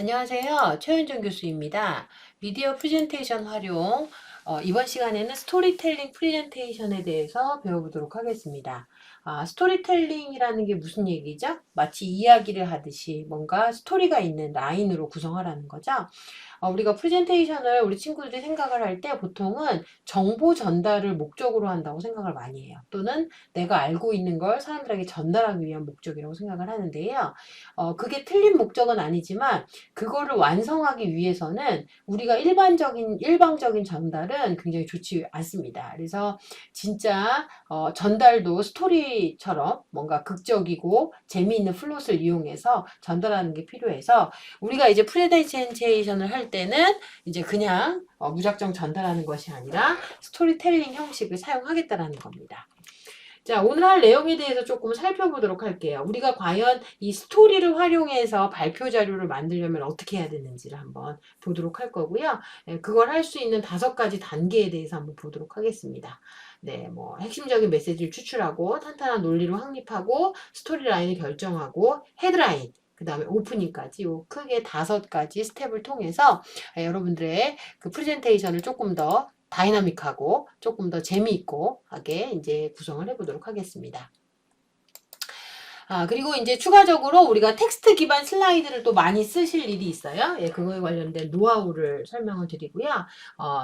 안녕하세요. 최윤정 교수입니다. 미디어 프레젠테이션 활용, 이번 시간에는 스토리텔링 프레젠테이션에 대해서 배워보도록 하겠습니다. 스토리텔링이라는 게 무슨 얘기죠? 마치 이야기를 하듯이 뭔가 스토리가 있는 라인으로 구성하라는 거죠. 우리가 프레젠테이션을 우리 친구들이 생각을 할 때 보통은 정보 전달을 목적으로 한다고 생각을 많이 해요. 또는 내가 알고 있는 걸 사람들에게 전달하기 위한 목적이라고 생각을 하는데요. 그게 틀린 목적은 아니지만 그거를 완성하기 위해서는 우리가 일방적인 전달은 굉장히 좋지 않습니다. 그래서 진짜 전달도 스토리처럼 뭔가 극적이고 재미있는 플롯을 이용해서 전달하는 게 필요해서 우리가 이제 프레젠테이션을 할 때는 이제 그냥 무작정 전달하는 것이 아니라 스토리텔링 형식을 사용하겠다라는 겁니다. 자, 오늘 할 내용에 대해서 조금 살펴보도록 할게요. 우리가 과연 이 스토리를 활용해서 발표 자료를 만들려면 어떻게 해야 되는지를 한번 보도록 할 거고요. 그걸 할 수 있는 5가지 단계에 대해서 한번 보도록 하겠습니다. 네, 뭐 핵심적인 메시지를 추출하고 탄탄한 논리를 확립하고 스토리 라인을 결정하고 헤드라인 그 다음에 오프닝까지 요 크게 5가지 스텝을 통해서 여러분들의 그 프레젠테이션을 조금 더 다이나믹하고 조금 더 재미있고 하게 이제 구성을 해보도록 하겠습니다. 그리고 이제 추가적으로 우리가 텍스트 기반 슬라이드를 또 많이 쓰실 일이 있어요. 예, 그거에 관련된 노하우를 설명을 드리고요.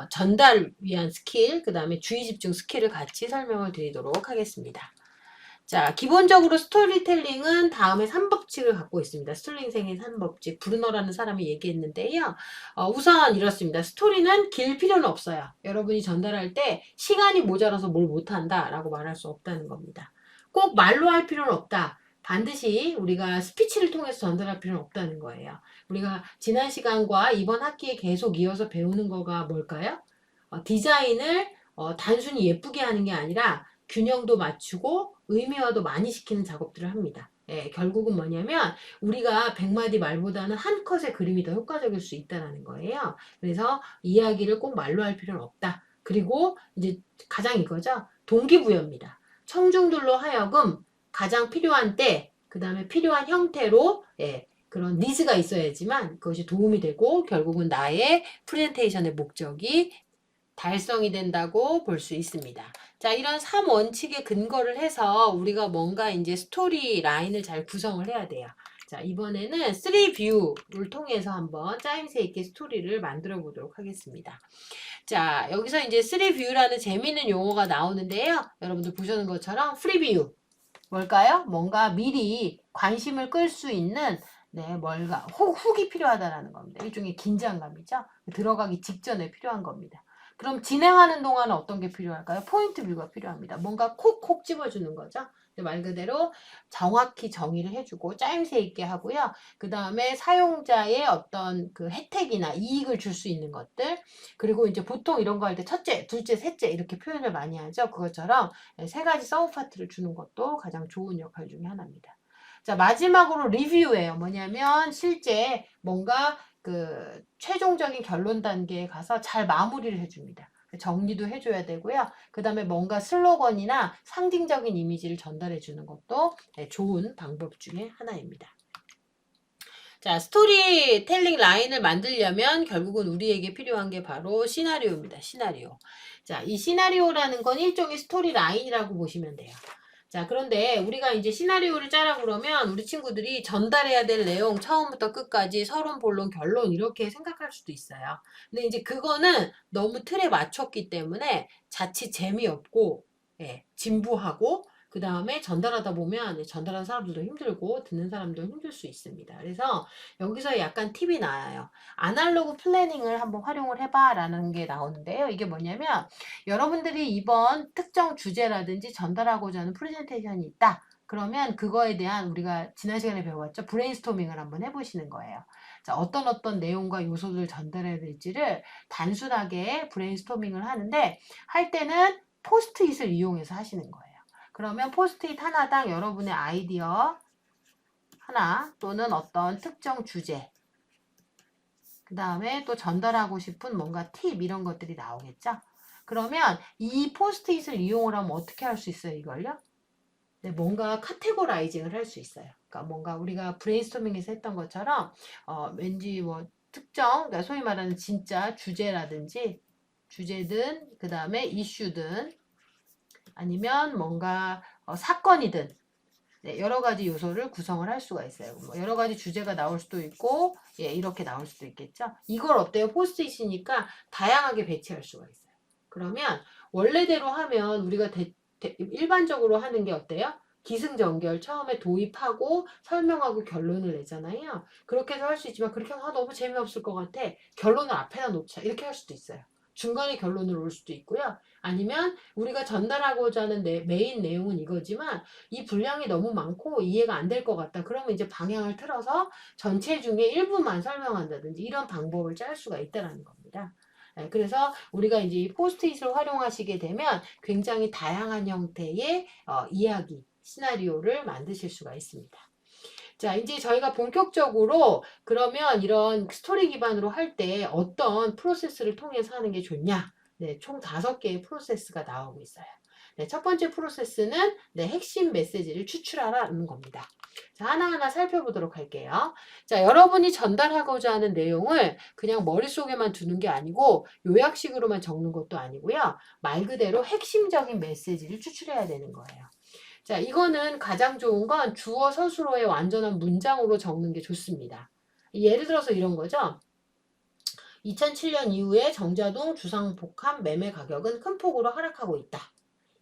전달 위한 스킬, 그 다음에 주의 집중 스킬을 같이 설명을 드리도록 하겠습니다. 자, 기본적으로 스토리텔링은 다음에 3법칙을 갖고 있습니다. 스토리텔링의 3법칙. 브루너라는 사람이 얘기했는데요. 우선 이렇습니다. 스토리는 길 필요는 없어요. 여러분이 전달할 때 시간이 모자라서 뭘 못한다 라고 말할 수 없다는 겁니다. 꼭 말로 할 필요는 없다. 반드시 우리가 스피치를 통해서 전달할 필요는 없다는 거예요. 우리가 지난 시간과 이번 학기에 계속 이어서 배우는 거가 뭘까요? 디자인을 단순히 예쁘게 하는 게 아니라 균형도 맞추고 의미화도 많이 시키는 작업들을 합니다. 예, 결국은 뭐냐면 우리가 100마디 말보다는 한 컷의 그림이 더 효과적일 수 있다는 거예요. 그래서 이야기를 꼭 말로 할 필요는 없다. 그리고 이제 가장 이거죠. 동기부여입니다. 청중들로 하여금 가장 필요한 때, 그 다음에 필요한 형태로 그런 니즈가 있어야지만 그것이 도움이 되고 결국은 나의 프레젠테이션의 목적이 달성이 된다고 볼 수 있습니다. 자, 이런 3원칙에 근거를 해서 우리가 뭔가 이제 스토리 라인을 잘 구성을 해야 돼요. 자, 이번에는 3뷰를 통해서 한번 짜임새 있게 스토리를 만들어 보도록 하겠습니다. 자, 여기서 이제 3뷰라는 재미있는 용어가 나오는데요. 여러분들 보시는 것처럼 프리뷰. 뭘까요? 뭔가 미리 관심을 끌 수 있는 뭔가 훅이 필요하다라는 겁니다. 일종의 긴장감이죠. 들어가기 직전에 필요한 겁니다. 그럼 진행하는 동안은 어떤 게 필요할까요? 포인트 뷰가 필요합니다. 뭔가 콕콕 집어주는 거죠. 말 그대로 정확히 정의를 해주고 짜임새 있게 하고요. 그 다음에 사용자의 어떤 그 혜택이나 이익을 줄 수 있는 것들, 그리고 이제 보통 이런 거 할 때 첫째, 둘째, 셋째 이렇게 표현을 많이 하죠. 그것처럼 3가지 서브 파트를 주는 것도 가장 좋은 역할 중에 하나입니다. 자, 마지막으로 리뷰예요. 뭐냐면 실제 뭔가 그 최종적인 결론 단계에 가서 잘 마무리를 해줍니다. 정리도 해줘야 되고요. 그 다음에 뭔가 슬로건이나 상징적인 이미지를 전달해 주는 것도 좋은 방법 중에 하나입니다. 자, 스토리텔링 라인을 만들려면 결국은 우리에게 필요한 게 바로 시나리오입니다. 시나리오. 자, 이 시나리오라는 건 일종의 스토리 라인이라고 보시면 돼요. 자, 그런데 우리가 이제 시나리오를 짜라 그러면 우리 친구들이 전달해야 될 내용 처음부터 끝까지 서론, 본론, 결론 이렇게 생각할 수도 있어요. 근데 이제 그거는 너무 틀에 맞췄기 때문에 자칫 재미없고, 진부하고, 그 다음에 전달하다 보면 전달하는 사람들도 힘들고 듣는 사람도 힘들 수 있습니다. 그래서 여기서 약간 팁이 나와요. 아날로그 플래닝을 한번 활용을 해봐 라는 게 나오는데요. 이게 뭐냐면 여러분들이 이번 특정 주제라든지 전달하고자 하는 프레젠테이션이 있다. 그러면 그거에 대한 우리가 지난 시간에 배워봤죠. 브레인스토밍을 한번 해보시는 거예요. 자, 어떤 내용과 요소들을 전달해야 될지를 단순하게 브레인스토밍을 하는데 할 때는 포스트잇을 이용해서 하시는 거예요. 그러면 포스트잇 하나당 여러분의 아이디어 하나 또는 어떤 특정 주제 그 다음에 또 전달하고 싶은 뭔가 팁 이런 것들이 나오겠죠. 그러면 이 포스트잇을 이용을 하면 어떻게 할 수 있어요, 이걸요? 뭔가 카테고라이징을 할 수 있어요. 그러니까 뭔가 우리가 브레인스토밍에서 했던 것처럼 왠지 뭐 특정, 그러니까 소위 말하는 진짜 주제든 그 다음에 이슈든 아니면 뭔가 사건이든 네, 여러 가지 요소를 구성을 할 수가 있어요. 뭐 여러 가지 주제가 나올 수도 있고, 예, 이렇게 나올 수도 있겠죠. 이걸 어때요? 포스트잇이니까 다양하게 배치할 수가 있어요. 그러면 원래대로 하면 우리가 일반적으로 하는 게 어때요? 기승전결 처음에 도입하고 설명하고 결론을 내잖아요. 그렇게 해서 할 수 있지만 그렇게 하면 너무 재미없을 것 같아. 결론을 앞에다 놓자. 이렇게 할 수도 있어요. 중간에 결론으로 올 수도 있고요. 아니면 우리가 전달하고자 하는 메인 내용은 이거지만 이 분량이 너무 많고 이해가 안 될 것 같다. 그러면 이제 방향을 틀어서 전체 중에 일부만 설명한다든지 이런 방법을 짤 수가 있다는 겁니다. 그래서 우리가 이제 이 포스트잇을 활용하시게 되면 굉장히 다양한 형태의 이야기, 시나리오를 만드실 수가 있습니다. 자, 이제 저희가 본격적으로 그러면 이런 스토리 기반으로 할 때 어떤 프로세스를 통해서 하는 게 좋냐? 네, 총 5개의 프로세스가 나오고 있어요. 네, 첫 번째 프로세스는 핵심 메시지를 추출하라는 겁니다. 자, 하나하나 살펴보도록 할게요. 자, 여러분이 전달하고자 하는 내용을 그냥 머릿속에만 두는 게 아니고 요약식으로만 적는 것도 아니고요. 말 그대로 핵심적인 메시지를 추출해야 되는 거예요. 자, 이거는 가장 좋은 건 주어 서술어의 완전한 문장으로 적는 게 좋습니다. 예를 들어서 이런 거죠. 2007년 이후에 정자동 주상복합 매매 가격은 큰 폭으로 하락하고 있다.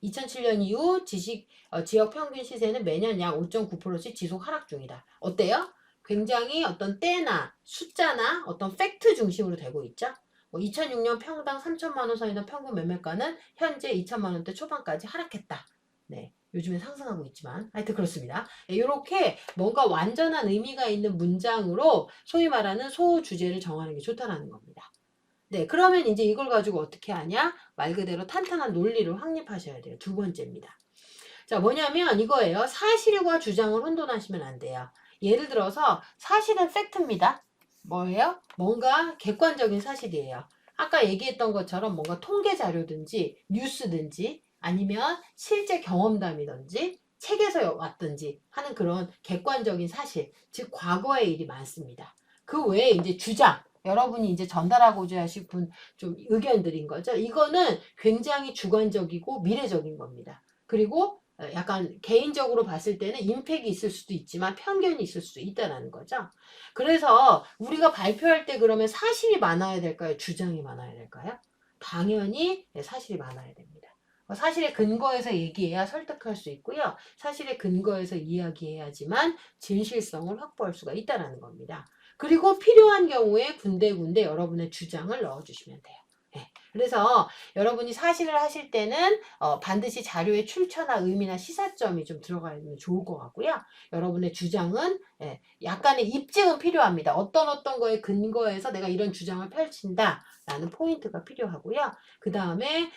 2007년 이후 지역 평균 시세는 매년 약 5.9%씩 지속 하락 중이다. 어때요? 굉장히 어떤 때나 숫자나 어떤 팩트 중심으로 되고 있죠. 2006년 평당 3천만 원 선이던 평균 매매가는 현재 2천만 원대 초반까지 하락했다. 네. 요즘에 상승하고 있지만 하여튼 그렇습니다. 이렇게 뭔가 완전한 의미가 있는 문장으로 소위 말하는 소주제를 정하는 게 좋다는 겁니다. 네, 그러면 이제 이걸 가지고 어떻게 하냐? 말 그대로 탄탄한 논리를 확립하셔야 돼요. 두 번째입니다. 자, 뭐냐면 이거예요. 사실과 주장을 혼돈하시면 안 돼요. 예를 들어서 사실은 팩트입니다. 뭐예요? 뭔가 객관적인 사실이에요. 아까 얘기했던 것처럼 뭔가 통계 자료든지 뉴스든지 아니면 실제 경험담이든지 책에서 왔든지 하는 그런 객관적인 사실, 즉 과거의 일이 많습니다. 그 외에 이제 주장, 여러분이 이제 전달하고자 하실 좀 의견들인 거죠. 이거는 굉장히 주관적이고 미래적인 겁니다. 그리고 약간 개인적으로 봤을 때는 임팩이 있을 수도 있지만 편견이 있을 수도 있다는 거죠. 그래서 우리가 발표할 때 그러면 사실이 많아야 될까요? 주장이 많아야 될까요? 당연히 사실이 많아야 됩니다. 사실에 근거해서 얘기해야 설득할 수 있고요. 사실에 근거해서 이야기해야지만 진실성을 확보할 수가 있다는 겁니다. 그리고 필요한 경우에 군데군데 여러분의 주장을 넣어주시면 돼요. 네. 그래서 여러분이 사실을 하실 때는 반드시 자료의 출처나 의미나 시사점이 좀 들어가면 좋을 것 같고요. 여러분의 주장은 약간의 입증은 필요합니다. 어떤 거에 근거해서 내가 이런 주장을 펼친다 라는 포인트가 필요하고요. 그 다음에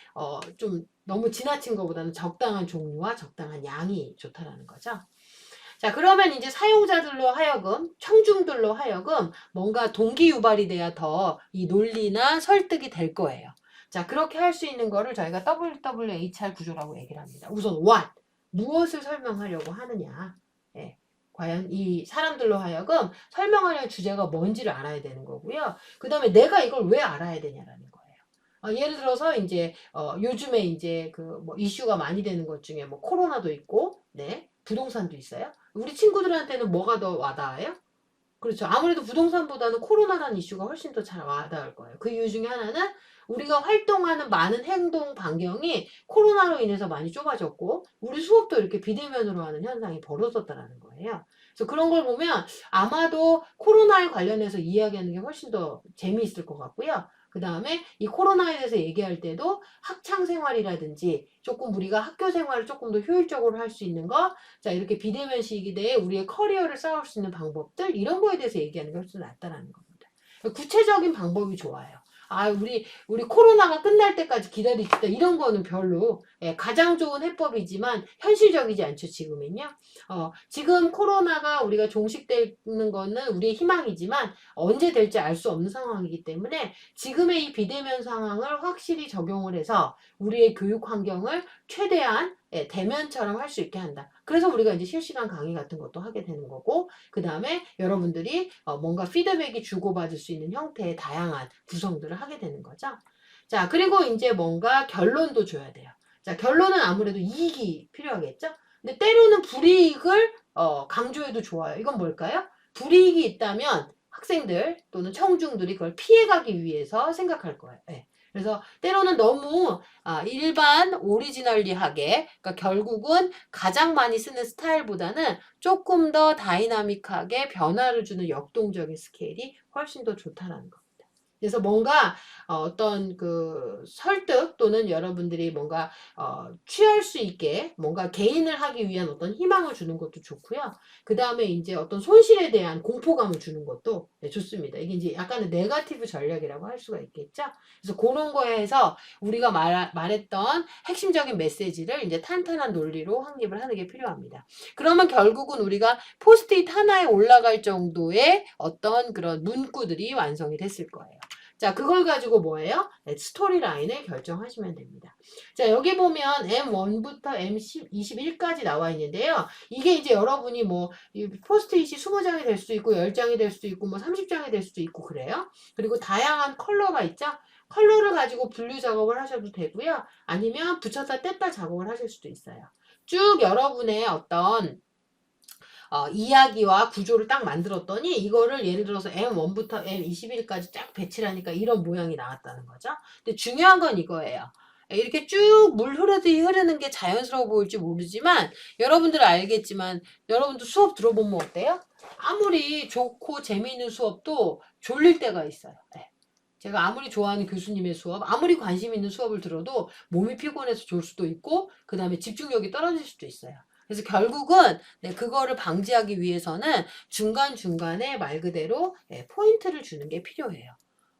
좀 너무 지나친 것보다는 적당한 종류와 적당한 양이 좋다라는 거죠. 자, 그러면 이제 사용자들로 하여금, 청중들로 하여금 뭔가 동기 유발이 돼야 더 이 논리나 설득이 될 거예요. 자, 그렇게 할 수 있는 거를 저희가 WWHR 구조라고 얘기를 합니다. 우선 what, 무엇을 설명하려고 하느냐. 예, 과연 이 사람들로 하여금 설명하려는 주제가 뭔지를 알아야 되는 거고요. 그 다음에 내가 이걸 왜 알아야 되냐라는 거예요. 예를 들어서 이제 요즘에 이제 그 뭐 이슈가 많이 되는 것 중에 뭐 코로나도 있고, 네, 부동산도 있어요. 우리 친구들한테는 뭐가 더 와닿아요? 그렇죠. 아무래도 부동산보다는 코로나라는 이슈가 훨씬 더 잘 와닿을 거예요. 그 이유 중에 하나는 우리가 활동하는 많은 행동 반경이 코로나로 인해서 많이 좁아졌고 우리 수업도 이렇게 비대면으로 하는 현상이 벌어졌다는 거예요. 그래서 그런 걸 보면 아마도 코로나에 관련해서 이야기하는 게 훨씬 더 재미있을 것 같고요. 그 다음에 이 코로나에 대해서 얘기할 때도 학창 생활이라든지 조금 우리가 학교 생활을 조금 더 효율적으로 할 수 있는 거, 자, 이렇게 비대면 시기대에 우리의 커리어를 쌓을 수 있는 방법들, 이런 거에 대해서 얘기하는 게 훨씬 낫다라는 겁니다. 구체적인 방법이 좋아요. 우리 코로나가 끝날 때까지 기다립시다. 이런 거는 별로, 가장 좋은 해법이지만 현실적이지 않죠, 지금은요. 지금 코로나가 우리가 종식되는 거는 우리의 희망이지만 언제 될지 알 수 없는 상황이기 때문에 지금의 이 비대면 상황을 확실히 적용을 해서 우리의 교육 환경을 최대한 예, 대면처럼 할 수 있게 한다. 그래서 우리가 이제 실시간 강의 같은 것도 하게 되는 거고, 그 다음에 여러분들이 뭔가 피드백이 주고받을 수 있는 형태의 다양한 구성들을 하게 되는 거죠. 자, 그리고 이제 뭔가 결론도 줘야 돼요. 자, 결론은 아무래도 이익이 필요하겠죠? 근데 때로는 불이익을 강조해도 좋아요. 이건 뭘까요? 불이익이 있다면 학생들 또는 청중들이 그걸 피해가기 위해서 생각할 거예요. 네. 그래서 때로는 너무 일반 오리지널리하게, 그러니까 결국은 가장 많이 쓰는 스타일보다는 조금 더 다이나믹하게 변화를 주는 역동적인 스케일이 훨씬 더 좋다라는 거. 그래서 뭔가 어떤 그 설득 또는 여러분들이 뭔가 취할 수 있게 뭔가 개인을 하기 위한 어떤 희망을 주는 것도 좋고요. 그 다음에 이제 어떤 손실에 대한 공포감을 주는 것도 네, 좋습니다. 이게 이제 약간의 네거티브 전략이라고 할 수가 있겠죠. 그래서 그런 거에서 우리가 말했던 핵심적인 메시지를 이제 탄탄한 논리로 확립을 하는 게 필요합니다. 그러면 결국은 우리가 포스트잇 하나에 올라갈 정도의 어떤 그런 문구들이 완성이 됐을 거예요. 자, 그걸 가지고 뭐예요? 네, 스토리 라인을 결정하시면 됩니다. 자, 여기 보면 M1부터 M21까지 나와 있는데요. 이게 이제 여러분이 뭐 포스트잇이 20장이 될 수도 있고 10장이 될 수도 있고 뭐 30장이 될 수도 있고 그래요. 그리고 다양한 컬러가 있죠. 컬러를 가지고 분류 작업을 하셔도 되고요. 아니면 붙였다 뗐다 작업을 하실 수도 있어요. 쭉 여러분의 어떤 이야기와 구조를 딱 만들었더니 이거를 예를 들어서 M1부터 M21까지 쫙 배치를 하니까 이런 모양이 나왔다는 거죠. 근데 중요한 건 이거예요. 이렇게 쭉 물 흐르듯이 흐르는 게 자연스러워 보일지 모르지만 여러분들 알겠지만 여러분도 수업 들어보면 어때요? 아무리 좋고 재미있는 수업도 졸릴 때가 있어요. 네. 제가 아무리 좋아하는 교수님의 수업, 아무리 관심 있는 수업을 들어도 몸이 피곤해서 졸 수도 있고 그 다음에 집중력이 떨어질 수도 있어요. 그래서 결국은 그거를 방지하기 위해서는 중간중간에 말 그대로 포인트를 주는 게 필요해요.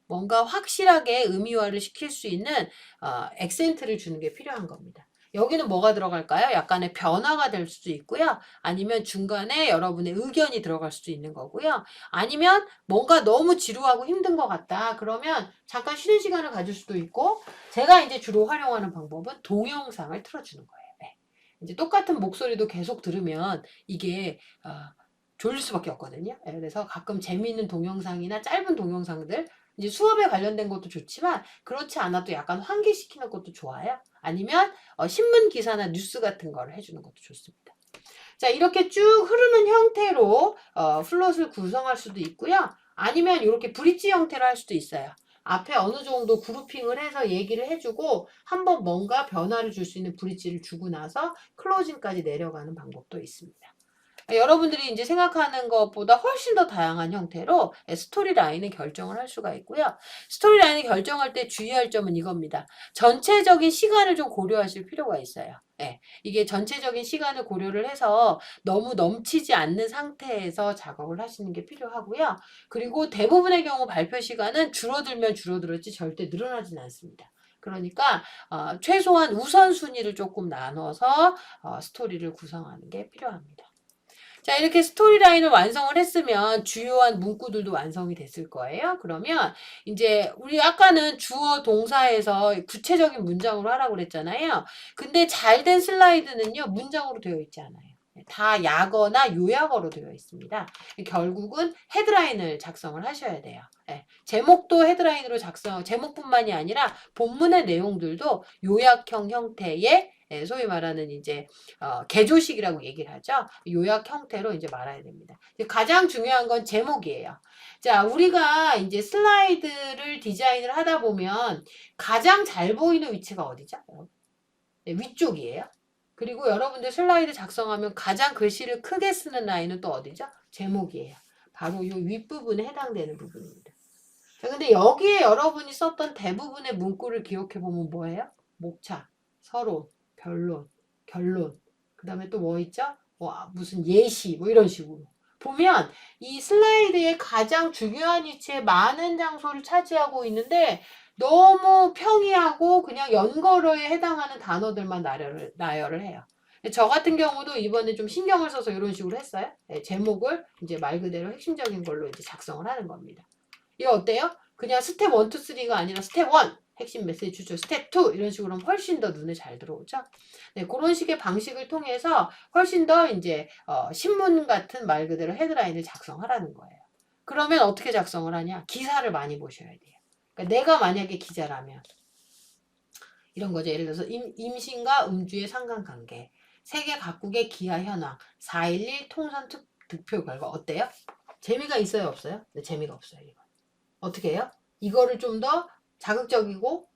뭔가 확실하게 의미화를 시킬 수 있는 액센트를 주는 게 필요한 겁니다. 여기는 뭐가 들어갈까요? 약간의 변화가 될 수도 있고요. 아니면 중간에 여러분의 의견이 들어갈 수도 있는 거고요. 아니면 뭔가 너무 지루하고 힘든 것 같다. 그러면 잠깐 쉬는 시간을 가질 수도 있고 제가 이제 주로 활용하는 방법은 동영상을 틀어주는 거예요. 네. 이제 똑같은 목소리도 계속 들으면 이게 졸릴 수밖에 없거든요. 네, 그래서 가끔 재미있는 동영상이나 짧은 동영상들 이제 수업에 관련된 것도 좋지만 그렇지 않아도 약간 환기시키는 것도 좋아요. 아니면 신문 기사나 뉴스 같은 거를 해주는 것도 좋습니다. 자, 이렇게 쭉 흐르는 형태로 플롯을 구성할 수도 있고요. 아니면 이렇게 브릿지 형태로 할 수도 있어요. 앞에 어느 정도 그룹핑을 해서 얘기를 해주고 한번 뭔가 변화를 줄 수 있는 브릿지를 주고 나서 클로징까지 내려가는 방법도 있습니다. 여러분들이 이제 생각하는 것보다 훨씬 더 다양한 형태로 스토리 라인을 결정을 할 수가 있고요. 스토리 라인을 결정할 때 주의할 점은 이겁니다. 전체적인 시간을 좀 고려하실 필요가 있어요. 네, 이게 전체적인 시간을 고려를 해서 너무 넘치지 않는 상태에서 작업을 하시는 게 필요하고요. 그리고 대부분의 경우 발표 시간은 줄어들면 줄어들었지 절대 늘어나진 않습니다. 그러니까 최소한 우선순위를 조금 나눠서 스토리를 구성하는 게 필요합니다. 자, 이렇게 스토리라인을 완성을 했으면 주요한 문구들도 완성이 됐을 거예요. 그러면 이제 우리 아까는 주어 동사에서 구체적인 문장으로 하라고 그랬잖아요. 근데 잘된 슬라이드는요, 문장으로 되어 있지 않아요. 다 약어나 요약어로 되어 있습니다. 결국은 헤드라인을 작성을 하셔야 돼요. 네. 제목도 헤드라인으로 제목뿐만이 아니라 본문의 내용들도 요약형 형태의 소위 말하는 이제 개조식이라고 얘기를 하죠. 요약 형태로 이제 말해야 됩니다. 가장 중요한 건 제목이에요. 자, 우리가 이제 슬라이드를 디자인을 하다 보면 가장 잘 보이는 위치가 어디죠? 네, 위쪽이에요. 그리고 여러분들 슬라이드 작성하면 가장 글씨를 크게 쓰는 라인은 또 어디죠? 제목이에요. 바로 이 윗부분에 해당되는 부분입니다. 자, 근데 여기에 여러분이 썼던 대부분의 문구를 기억해 보면 뭐예요? 목차, 서론, 변론, 결론. 그 다음에 또 뭐 있죠? 무슨 예시, 뭐 이런 식으로. 보면 이 슬라이드의 가장 중요한 위치에 많은 장소를 차지하고 있는데 너무 평이하고 그냥 연거어에 해당하는 단어들만 나열을 해요. 저 같은 경우도 이번에 좀 신경을 써서 이런 식으로 했어요. 네, 제목을 이제 말 그대로 핵심적인 걸로 이제 작성을 하는 겁니다. 이거 어때요? 그냥 스텝 1, 2, 3가 아니라 스텝 1. 핵심 메시지 추출 스텝 2 이런 식으로 하면 훨씬 더 눈에 잘 들어오죠. 네, 그런 식의 방식을 통해서 훨씬 더 이제 신문 같은 말 그대로 헤드라인을 작성하라는 거예요. 그러면 어떻게 작성을 하냐? 기사를 많이 보셔야 돼요. 그러니까 내가 만약에 기자라면 이런 거죠. 예를 들어서 임신과 음주의 상관관계, 세계 각국의 기아 현황, 4.11 통선 득표 결과 어때요? 재미가 있어요, 없어요? 네, 재미가 없어요. 이거. 어떻게 해요? 이거를 좀 더 자극적이고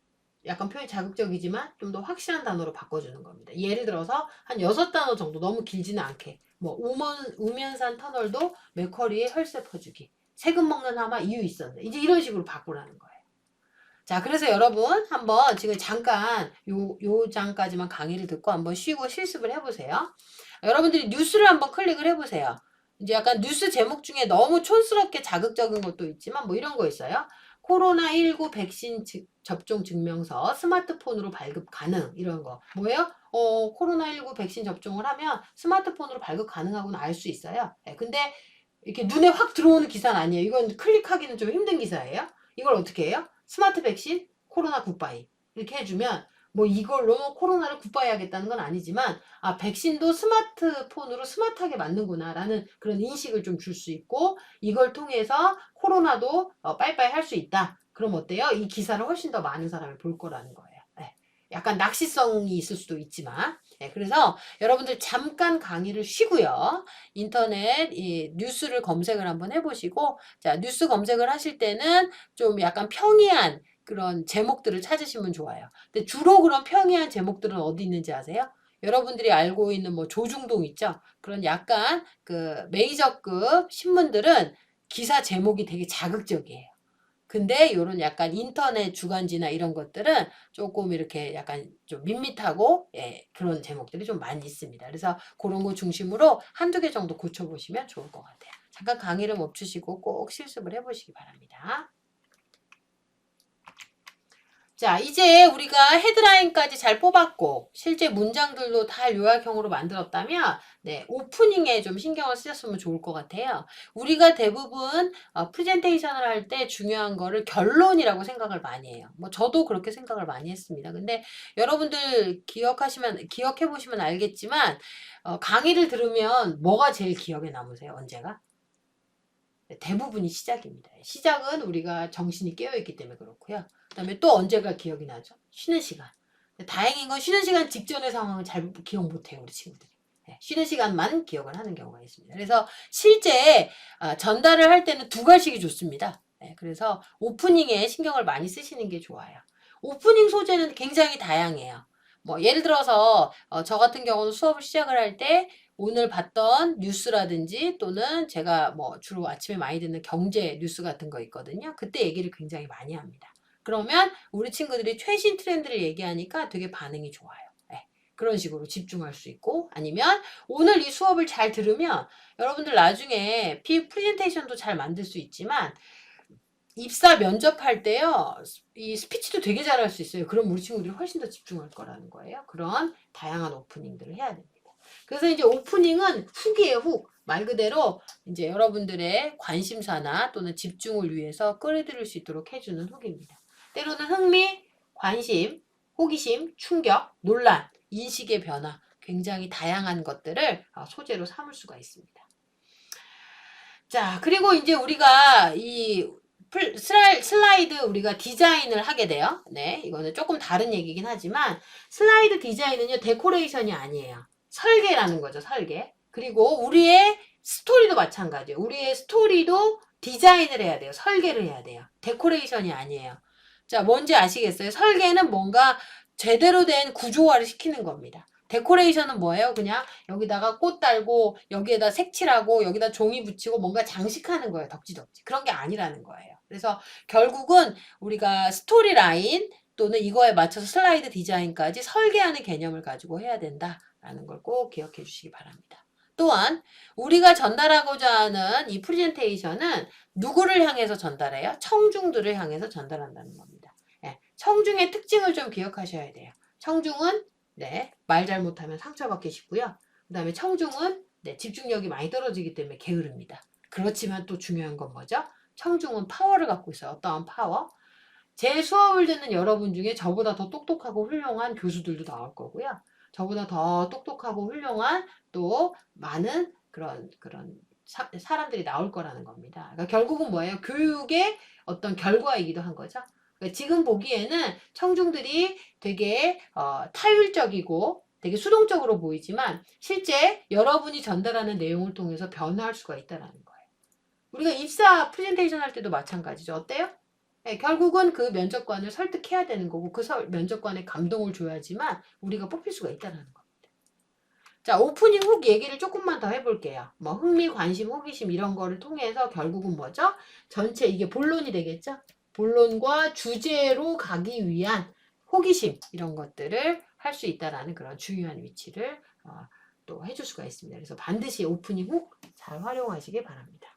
약간 표현이 자극적이지만 좀 더 확실한 단어로 바꿔주는 겁니다. 예를 들어서 한 6단어 정도, 너무 길지는 않게, 뭐 우면산 터널도 맥쿼리의 혈세 퍼주기, 세금 먹는 하마 이유 있었는데, 이제 이런 식으로 바꾸라는 거예요. 자, 그래서 여러분 한번 지금 잠깐 요 장까지만 강의를 듣고 한번 쉬고 실습을 해보세요. 여러분들이 뉴스를 한번 클릭을 해보세요. 이제 약간 뉴스 제목 중에 너무 촌스럽게 자극적인 것도 있지만 뭐 이런 거 있어요. 코로나19 백신 접종 증명서 스마트폰으로 발급 가능, 이런 거. 뭐예요? 코로나19 백신 접종을 하면 스마트폰으로 발급 가능하고는 알 수 있어요. 네, 근데 이렇게 눈에 확 들어오는 기사는 아니에요. 이건 클릭하기는 좀 힘든 기사예요. 이걸 어떻게 해요? 스마트 백신 코로나 굿바이 이렇게 해주면, 뭐 이걸로 코로나를 굿바이 하겠다는 건 아니지만, 아, 백신도 스마트폰으로 스마트하게 맞는구나 라는 그런 인식을 좀 줄 수 있고, 이걸 통해서 코로나도 빠이빠이 할 수 있다. 그럼 어때요? 이 기사를 훨씬 더 많은 사람이 볼 거라는 거예요. 네. 약간 낚시성이 있을 수도 있지만, 네, 그래서 여러분들 잠깐 강의를 쉬고요. 인터넷 이 뉴스를 검색을 한번 해보시고, 자, 뉴스 검색을 하실 때는 좀 약간 평이한 그런 제목들을 찾으시면 좋아요. 근데 주로 그런 평이한 제목들은 어디 있는지 아세요? 여러분들이 알고 있는 뭐 조중동 있죠? 그런 약간 그 메이저급 신문들은 기사 제목이 되게 자극적이에요. 근데 요런 약간 인터넷 주간지나 이런 것들은 조금 이렇게 약간 좀 밋밋하고, 예, 그런 제목들이 좀 많이 있습니다. 그래서 그런 거 중심으로 한두 개 정도 고쳐보시면 좋을 것 같아요. 잠깐 강의를 멈추시고 꼭 실습을 해보시기 바랍니다. 자, 이제 우리가 헤드라인까지 잘 뽑았고 실제 문장들도 다 요약형으로 만들었다면, 네, 오프닝에 좀 신경을 쓰셨으면 좋을 것 같아요. 우리가 대부분 프레젠테이션을 할 때 중요한 거를 결론이라고 생각을 많이 해요. 뭐 저도 그렇게 생각을 많이 했습니다. 근데 여러분들 기억해 보시면 알겠지만, 강의를 들으면 뭐가 제일 기억에 남으세요? 언제가? 대부분이 시작입니다. 시작은 우리가 정신이 깨어있기 때문에 그렇고요. 그 다음에 또 언제가 기억이 나죠? 쉬는 시간. 다행인 건 쉬는 시간 직전의 상황은 잘 기억 못해요, 우리 친구들이. 쉬는 시간만 기억을 하는 경우가 있습니다. 그래서 실제 전달을 할 때는 두 갈씩이 좋습니다. 그래서 오프닝에 신경을 많이 쓰시는 게 좋아요. 오프닝 소재는 굉장히 다양해요. 뭐 예를 들어서 저 같은 경우는 수업을 시작을 할 때 오늘 봤던 뉴스라든지, 또는 제가 뭐 주로 아침에 많이 듣는 경제 뉴스 같은 거 있거든요. 그때 얘기를 굉장히 많이 합니다. 그러면 우리 친구들이 최신 트렌드를 얘기하니까 되게 반응이 좋아요. 네. 그런 식으로 집중할 수 있고, 아니면 오늘 이 수업을 잘 들으면 여러분들 나중에 프레젠테이션도 잘 만들 수 있지만 입사 면접할 때요, 이 스피치도 되게 잘할 수 있어요. 그럼 우리 친구들이 훨씬 더 집중할 거라는 거예요. 그런 다양한 오프닝들을 해야 됩니다. 그래서 이제 오프닝은 훅이에요, 훅. 말 그대로 이제 여러분들의 관심사나 또는 집중을 위해서 끌어들일 수 있도록 해주는 훅입니다. 때로는 흥미, 관심, 호기심, 충격, 논란, 인식의 변화, 굉장히 다양한 것들을 소재로 삼을 수가 있습니다. 자, 그리고 이제 우리가 이 슬라이드 우리가 디자인을 하게 돼요. 네, 이거는 조금 다른 얘기긴 하지만, 슬라이드 디자인은요, 데코레이션이 아니에요. 설계라는 거죠, 설계. 그리고 우리의 스토리도 마찬가지예요. 우리의 스토리도 디자인을 해야 돼요. 설계를 해야 돼요. 데코레이션이 아니에요. 자, 뭔지 아시겠어요? 설계는 뭔가 제대로 된 구조화를 시키는 겁니다. 데코레이션은 뭐예요? 그냥 여기다가 꽃 달고 여기에다 색칠하고 여기다 종이 붙이고 뭔가 장식하는 거예요. 덕지덕지. 그런 게 아니라는 거예요. 그래서 결국은 우리가 스토리 라인 또는 이거에 맞춰서 슬라이드 디자인까지 설계하는 개념을 가지고 해야 된다라는 걸 꼭 기억해 주시기 바랍니다. 또한 우리가 전달하고자 하는 이 프레젠테이션은 누구를 향해서 전달해요? 청중들을 향해서 전달한다는 겁니다. 청중의 특징을 좀 기억하셔야 돼요. 청중은, 네, 말 잘못하면 상처받기 쉽고요. 그 다음에 청중은, 네, 집중력이 많이 떨어지기 때문에 게으릅니다. 그렇지만 또 중요한 건 뭐죠? 청중은 파워를 갖고 있어요. 어떠한 파워? 제 수업을 듣는 여러분 중에 저보다 더 똑똑하고 훌륭한 교수들도 나올 거고요. 저보다 더 똑똑하고 훌륭한 또 많은 그런 사람들이 나올 거라는 겁니다. 그러니까 결국은 뭐예요? 교육의 어떤 결과이기도 한 거죠. 그러니까 지금 보기에는 청중들이 되게 타율적이고 되게 수동적으로 보이지만 실제 여러분이 전달하는 내용을 통해서 변화할 수가 있다는 거예요. 우리가 입사 프레젠테이션 할 때도 마찬가지죠. 어때요? 네, 결국은 그 면접관을 설득해야 되는 거고 그 면접관에 감동을 줘야지만 우리가 뽑힐 수가 있다는 겁니다. 자, 오프닝 훅 얘기를 조금만 더 해볼게요. 뭐 흥미, 관심, 호기심 이런 거를 통해서 결국은 뭐죠? 전체 이게 본론이 되겠죠? 본론과 주제로 가기 위한 호기심 이런 것들을 할 수 있다라는 그런 중요한 위치를 또 해줄 수가 있습니다. 그래서 반드시 오프닝 훅 잘 활용하시기 바랍니다.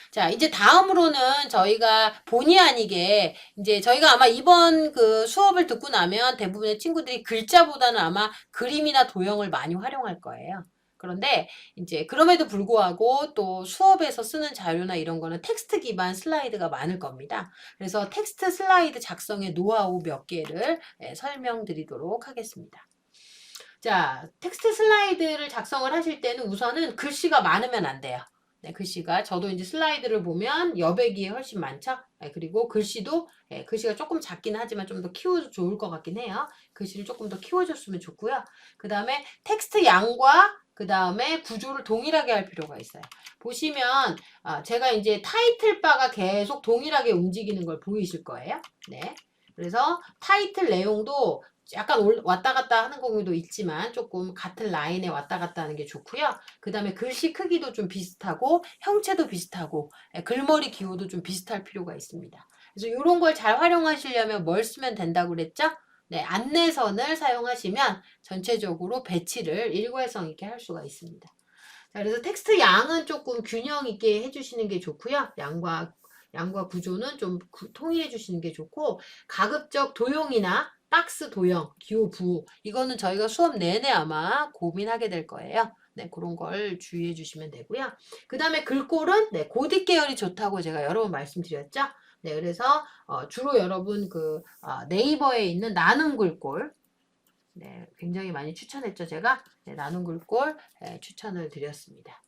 자, 이제 다음으로는 저희가 본의 아니게 이제 저희가 아마 이번 그 수업을 듣고 나면 대부분의 친구들이 글자보다는 아마 그림이나 도형을 많이 활용할 거예요. 그런데 이제 그럼에도 불구하고 또 수업에서 쓰는 자료나 이런 거는 텍스트 기반 슬라이드가 많을 겁니다. 그래서 텍스트 슬라이드 작성의 노하우 몇 개를 설명드리도록 하겠습니다. 자, 텍스트 슬라이드를 작성을 하실 때는 우선은 글씨가 많으면 안 돼요. 네, 글씨가 저도 이제 슬라이드를 보면 여백이 훨씬 많죠. 네, 그리고 글씨도 글씨가 조금 작긴 하지만 좀 더 키워도 좋을 것 같긴 해요. 글씨를 조금 더 키워줬으면 좋고요. 그 다음에 텍스트 양과 그 다음에 구조를 동일하게 할 필요가 있어요. 보시면 제가 이제 타이틀 바가 계속 동일하게 움직이는 걸 보이실 거예요. 네, 그래서 타이틀 내용도 약간 왔다 갔다 하는 경우도 있지만 조금 같은 라인에 왔다 갔다 하는 게 좋고요. 그 다음에 글씨 크기도 좀 비슷하고 형체도 비슷하고 글머리 기호도 좀 비슷할 필요가 있습니다. 그래서 이런 걸 잘 활용하시려면 뭘 쓰면 된다고 그랬죠? 네, 안내선을 사용하시면 전체적으로 배치를 일괄성 있게 할 수가 있습니다. 자, 그래서 텍스트 양은 조금 균형 있게 해주시는 게 좋고요. 양과 구조는 좀 통일해 주시는 게 좋고 가급적 도형이나 박스 도형, 기호, 부 이거는 저희가 수업 내내 아마 고민하게 될 거예요. 네, 그런 걸 주의해 주시면 되고요. 그 다음에 글꼴은 네, 고딕 계열이 좋다고 제가 여러 번 말씀드렸죠. 네, 그래서 주로 여러분 네이버에 있는 나눔 글꼴 네, 굉장히 많이 추천했죠, 제가. 네, 나눔 글꼴 추천을 드렸습니다.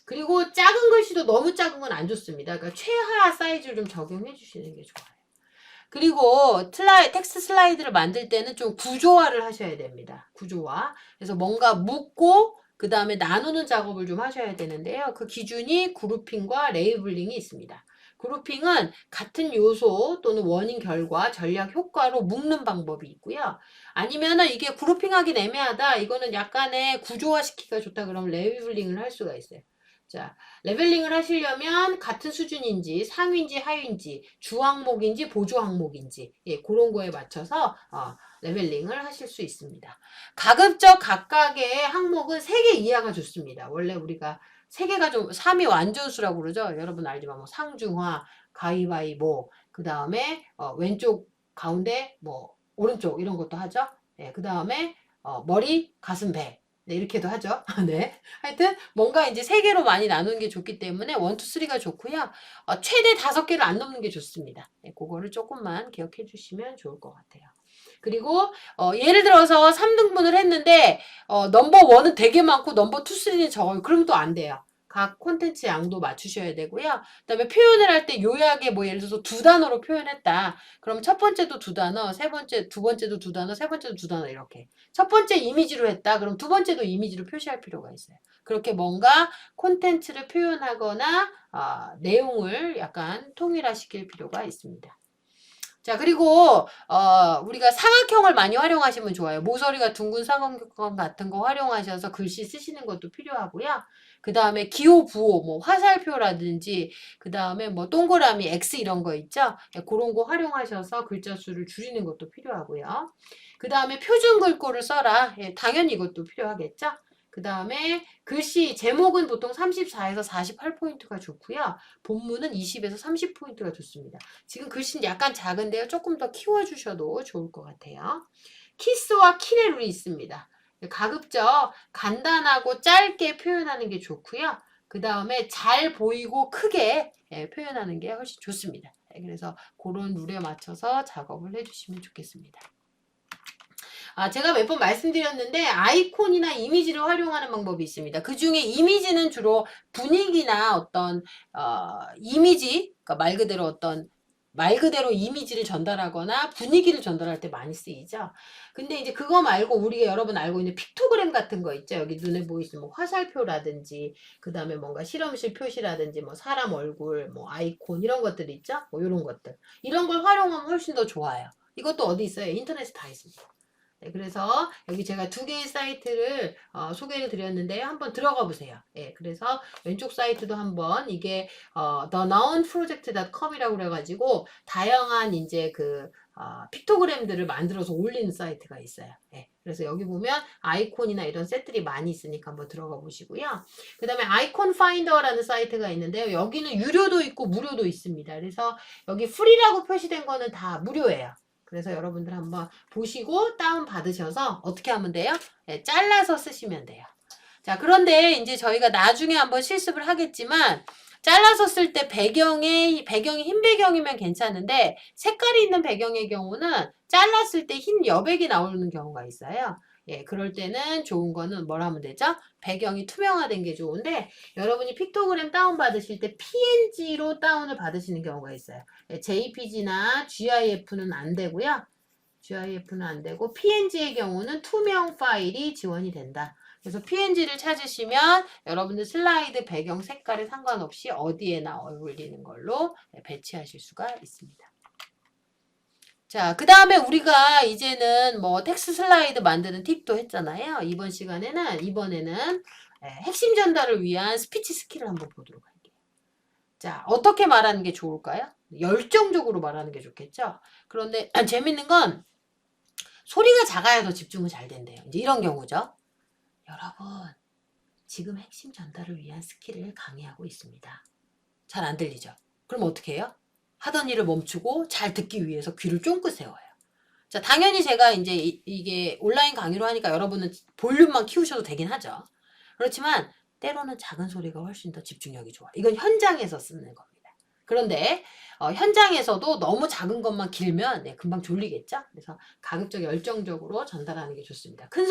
그리고 작은 글씨도 너무 작은 건 안 좋습니다. 그러니까 최하 사이즈를 좀 적용해 주시는 게 좋아요. 그리고 텍스트 슬라이드를 만들 때는 좀 구조화를 하셔야 됩니다. 구조화. 그래서 뭔가 묶고 그 다음에 나누는 작업을 좀 하셔야 되는데요. 그 기준이 그룹핑과 레이블링이 있습니다. 그룹핑은 같은 요소 또는 원인 결과 전략 효과로 묶는 방법이 있고요. 아니면은 이게 그룹핑하기 애매하다. 이거는 약간의 구조화 시키기가 좋다. 그러면 레이블링을 할 수가 있어요. 자, 레벨링을 하시려면 같은 수준인지 상위인지 하위인지 주 항목인지 보조 항목인지 그런 거에 맞춰서 레벨링을 하실 수 있습니다. 가급적 각각의 항목은 3개 이하가 좋습니다. 원래 우리가 3개가 좀 3이 완전수라고 그러죠. 여러분 알지만 뭐 상중하, 가위바위보 그 다음에 왼쪽 가운데 뭐 오른쪽 이런 것도 하죠. 그 다음에 머리, 가슴, 배 네, 이렇게도 하죠. 네. 하여튼 뭔가 이제 3개로 많이 나누는 게 좋기 때문에 1, 2, 3가 좋고요. 최대 5개를 안 넘는 게 좋습니다. 네, 그거를 조금만 기억해 주시면 좋을 것 같아요. 그리고 예를 들어서 3등분을 했는데 넘버 1은 되게 많고 넘버 2, 3는 적어요. 그럼 또 안 돼요. 각 콘텐츠 양도 맞추셔야 되고요. 그다음에 표현을 할 때 요약에 뭐 예를 들어서 2단어로 표현했다. 그럼 첫 번째도 2단어, 두 번째도 2단어, 세 번째도 2단어 이렇게. 첫 번째 이미지로 했다. 그럼 두 번째도 이미지로 표시할 필요가 있어요. 그렇게 뭔가 콘텐츠를 표현하거나 내용을 약간 통일화시킬 필요가 있습니다. 자, 그리고 우리가 사각형을 많이 활용하시면 좋아요. 모서리가 둥근 사각형 같은 거 활용하셔서 글씨 쓰시는 것도 필요하고요. 그 다음에 기호, 부호, 뭐 화살표라든지 그 다음에 뭐 동그라미, X 이런 거 있죠? 그런 거 활용하셔서 글자 수를 줄이는 것도 필요하고요. 그 다음에 표준 글꼴을 써라. 당연히 이것도 필요하겠죠? 그 다음에 글씨 제목은 보통 34에서 48포인트가 좋고요. 본문은 20에서 30포인트가 좋습니다. 지금 글씨는 약간 작은데요. 조금 더 키워주셔도 좋을 것 같아요. 키스와 킬의 룰이 있습니다. 가급적 간단하고 짧게 표현하는 게 좋고요. 그 다음에 잘 보이고 크게 표현하는 게 훨씬 좋습니다. 네, 그래서 그런 룰에 맞춰서 작업을 해주시면 좋겠습니다. 제가 몇 번 말씀드렸는데 아이콘이나 이미지를 활용하는 방법이 있습니다. 그 중에 이미지는 주로 분위기나 어떤 이미지, 그러니까 말 그대로 이미지를 전달하거나 분위기를 전달할 때 많이 쓰이죠. 근데 이제 그거 말고 우리가 여러분 알고 있는 픽토그램 같은 거 있죠. 여기 눈에 보이시는 뭐 화살표라든지 그 다음에 뭔가 실험실 표시라든지 뭐 사람 얼굴, 뭐 아이콘 이런 것들 있죠. 뭐 이런 것들. 이런 걸 활용하면 훨씬 더 좋아요. 이것도 어디 있어요? 인터넷에 다 있습니다. 네, 그래서 여기 제가 두 개의 사이트를 소개를 드렸는데요. 한번 들어가 보세요. 예, 그래서 왼쪽 사이트도 한번 이게 theknownproject.com이라고 그래가지고 다양한 이제 그 픽토그램들을 만들어서 올리는 사이트가 있어요. 예, 그래서 여기 보면 아이콘이나 이런 셋들이 많이 있으니까 한번 들어가 보시고요. 그 다음에 아이콘 파인더라는 사이트가 있는데요. 여기는 유료도 있고 무료도 있습니다. 그래서 여기 프리라고 표시된 거는 다 무료예요. 그래서 여러분들 한번 보시고 다운 받으셔서 어떻게 하면 돼요? 네, 잘라서 쓰시면 돼요. 자, 그런데 이제 저희가 나중에 한번 실습을 하겠지만 잘라서 쓸 때 배경이 흰 배경이면 괜찮은데 색깔이 있는 배경의 경우는 잘랐을 때 흰 여백이 나오는 경우가 있어요. 예, 그럴 때는 좋은 거는 뭘 하면 되죠? 배경이 투명화된 게 좋은데 여러분이 픽토그램 다운 받으실 때 PNG로 다운을 받으시는 경우가 있어요. 예, JPG나 GIF는 안 되고요. GIF는 안 되고 PNG의 경우는 투명 파일이 지원이 된다. 그래서 PNG를 찾으시면 여러분들 슬라이드 배경 색깔에 상관없이 어디에나 어울리는 걸로 배치하실 수가 있습니다. 자, 그 다음에 우리가 이제는 뭐 텍스트 슬라이드 만드는 팁도 했잖아요. 이번에는 핵심 전달을 위한 스피치 스킬을 한번 보도록 할게요. 자, 어떻게 말하는 게 좋을까요? 열정적으로 말하는 게 좋겠죠? 그런데 재밌는 건 소리가 작아야 더 집중이 잘 된대요. 이제 이런 경우죠. 여러분, 지금 핵심 전달을 위한 스킬을 강의하고 있습니다. 잘 안 들리죠? 그럼 어떻게 해요? 하던 일을 멈추고 잘 듣기 위해서 귀를 쫑긋 세워요. 자, 당연히 제가 이제 이게 온라인 강의로 하니까 여러분은 볼륨만 키우셔도 되긴 하죠. 그렇지만 때로는 작은 소리가 훨씬 더 집중력이 좋아요. 이건 현장에서 쓰는 겁니다. 그런데 현장에서도 너무 작은 것만 길면 금방 졸리겠죠? 그래서 가급적 열정적으로 전달하는 게 좋습니다. 큰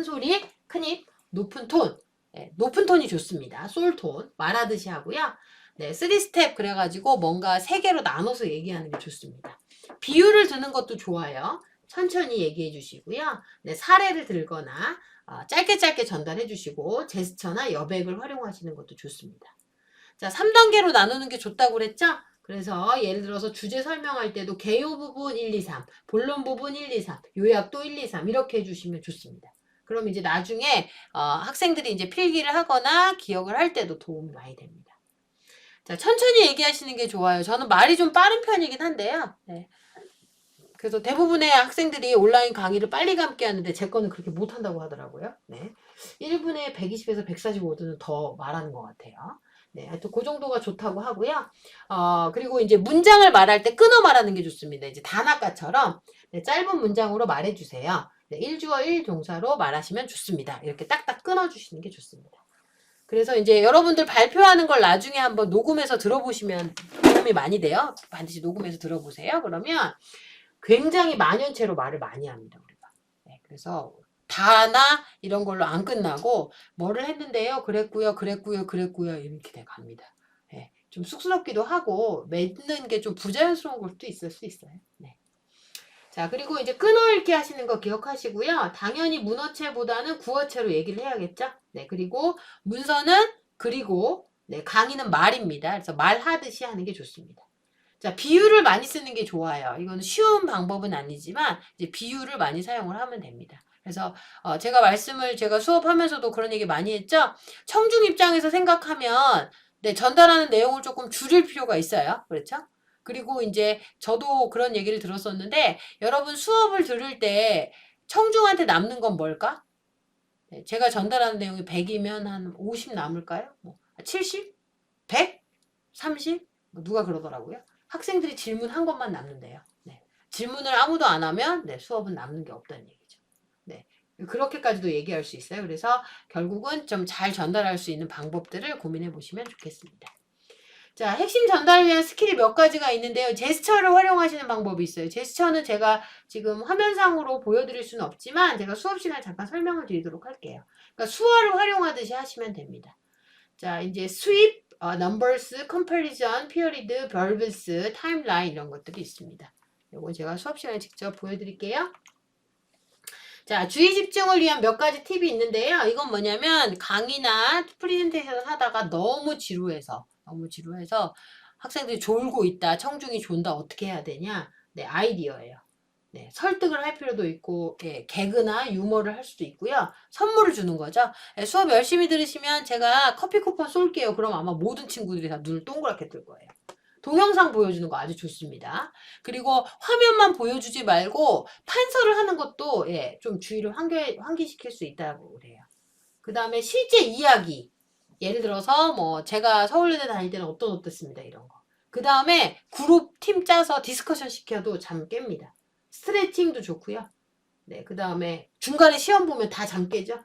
소리, 큰 입, 높은 톤. 네, 높은 톤이 좋습니다. 솔톤 말하듯이 하고요. 네, 3스텝 그래가지고 뭔가 3개로 나눠서 얘기하는 게 좋습니다. 비유를 드는 것도 좋아요. 천천히 얘기해 주시고요. 네, 사례를 들거나 짧게 전달해 주시고 제스처나 여백을 활용하시는 것도 좋습니다. 자, 3단계로 나누는 게 좋다고 그랬죠? 그래서 예를 들어서 주제 설명할 때도 개요 부분 1, 2, 3, 본론 부분 1, 2, 3, 요약도 1, 2, 3 이렇게 해주시면 좋습니다. 그럼 이제 나중에 학생들이 이제 필기를 하거나 기억을 할 때도 도움이 많이 됩니다. 자, 천천히 얘기하시는 게 좋아요. 저는 말이 좀 빠른 편이긴 한데요. 네. 그래서 대부분의 학생들이 온라인 강의를 빨리 감게 하는데 제 거는 그렇게 못한다고 하더라고요. 네. 1분에 120에서 145도는 더 말하는 것 같아요. 네, 하여튼 그 정도가 좋다고 하고요. 그리고 이제 문장을 말할 때 끊어 말하는 게 좋습니다. 이제 단아까처럼 네, 짧은 문장으로 말해주세요. 네, 1주어 1동사로 말하시면 좋습니다. 이렇게 딱딱 끊어주시는 게 좋습니다. 그래서 이제 여러분들 발표하는 걸 나중에 한번 녹음해서 들어보시면 도움이 많이 돼요. 반드시 녹음해서 들어보세요. 그러면 굉장히 만연체로 말을 많이 합니다, 우리가. 네, 그래서 다나 이런 걸로 안 끝나고 뭐를 했는데요, 그랬고요 이렇게 돼 갑니다. 네, 좀 쑥스럽기도 하고 맺는 게 좀 부자연스러운 것도 있을 수 있어요. 네. 자, 그리고 이제 끊어읽기 하시는 거 기억하시고요. 당연히 문어체보다는 구어체로 얘기를 해야겠죠. 네, 그리고 문서는 그리고 네, 강의는 말입니다. 그래서 말하듯이 하는 게 좋습니다. 자, 비유를 많이 쓰는 게 좋아요. 이거는 쉬운 방법은 아니지만 이제 비유를 많이 사용을 하면 됩니다. 그래서 제가 수업하면서도 그런 얘기 많이 했죠. 청중 입장에서 생각하면 네, 전달하는 내용을 조금 줄일 필요가 있어요. 그렇죠? 그리고 이제 저도 그런 얘기를 들었었는데 여러분 수업을 들을 때 청중한테 남는 건 뭘까? 네, 제가 전달하는 내용이 100이면 한 50 남을까요? 뭐 70? 100? 30? 누가 그러더라고요. 학생들이 질문한 것만 남는데요. 네. 질문을 아무도 안 하면 네, 수업은 남는 게 없다는 얘기죠. 네. 그렇게까지도 얘기할 수 있어요. 그래서 결국은 좀 잘 전달할 수 있는 방법들을 고민해 보시면 좋겠습니다. 자, 핵심 전달을 위한 스킬이 몇 가지가 있는데요. 제스처를 활용하시는 방법이 있어요. 제스처는 제가 지금 화면상으로 보여드릴 수는 없지만 제가 수업 시간에 잠깐 설명을 드리도록 할게요. 그러니까 수화를 활용하듯이 하시면 됩니다. 자, 이제 sweep, numbers, comparison, period, verbs, timeline 이런 것들이 있습니다. 이건 제가 수업 시간에 직접 보여드릴게요. 자, 주의 집중을 위한 몇 가지 팁이 있는데요. 이건 뭐냐면 강의나 프레젠테이션을 하다가 너무 지루해서 학생들이 졸고 있다, 청중이 존다 어떻게 해야 되냐? 네, 아이디어예요. 네, 설득을 할 필요도 있고, 예, 개그나 유머를 할 수도 있고요. 선물을 주는 거죠. 예, 수업 열심히 들으시면 제가 커피 쿠폰 쏠게요. 그럼 아마 모든 친구들이 다 눈을 동그랗게 뜰 거예요. 동영상 보여주는 거 아주 좋습니다. 그리고 화면만 보여주지 말고 판서를 하는 것도 예, 좀 주의를 환기시킬 수 있다고 그래요. 그 다음에 실제 이야기. 예를 들어서 뭐 제가 서울예대 다닐 때는 어떻습니다. 이런 거. 그 다음에 그룹 팀 짜서 디스커션 시켜도 잠 깹니다. 스트레칭도 좋고요. 네, 그 다음에 중간에 시험 보면 다 잠 깨죠.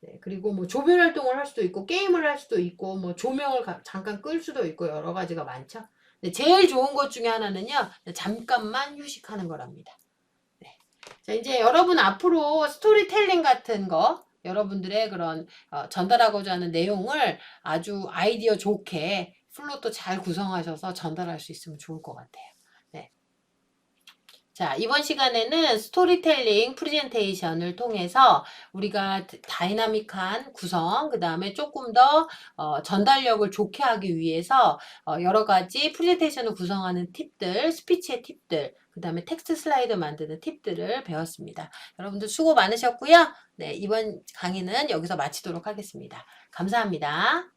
네, 그리고 뭐 조별 활동을 할 수도 있고 게임을 할 수도 있고 뭐 조명을 잠깐 끌 수도 있고 여러 가지가 많죠. 네, 제일 좋은 것 중에 하나는요. 잠깐만 휴식하는 거랍니다. 네. 자, 이제 여러분 앞으로 스토리텔링 같은 거 여러분들의 그런 전달하고자 하는 내용을 아주 아이디어 좋게 플롯도 잘 구성하셔서 전달할 수 있으면 좋을 것 같아요. 네. 자, 이번 시간에는 스토리텔링 프레젠테이션을 통해서 우리가 다이나믹한 구성, 그 다음에 조금 더 전달력을 좋게 하기 위해서 여러 가지 프레젠테이션을 구성하는 팁들, 스피치의 팁들, 그 다음에 텍스트 슬라이드 만드는 팁들을 배웠습니다. 여러분들 수고 많으셨고요. 네, 이번 강의는 여기서 마치도록 하겠습니다. 감사합니다.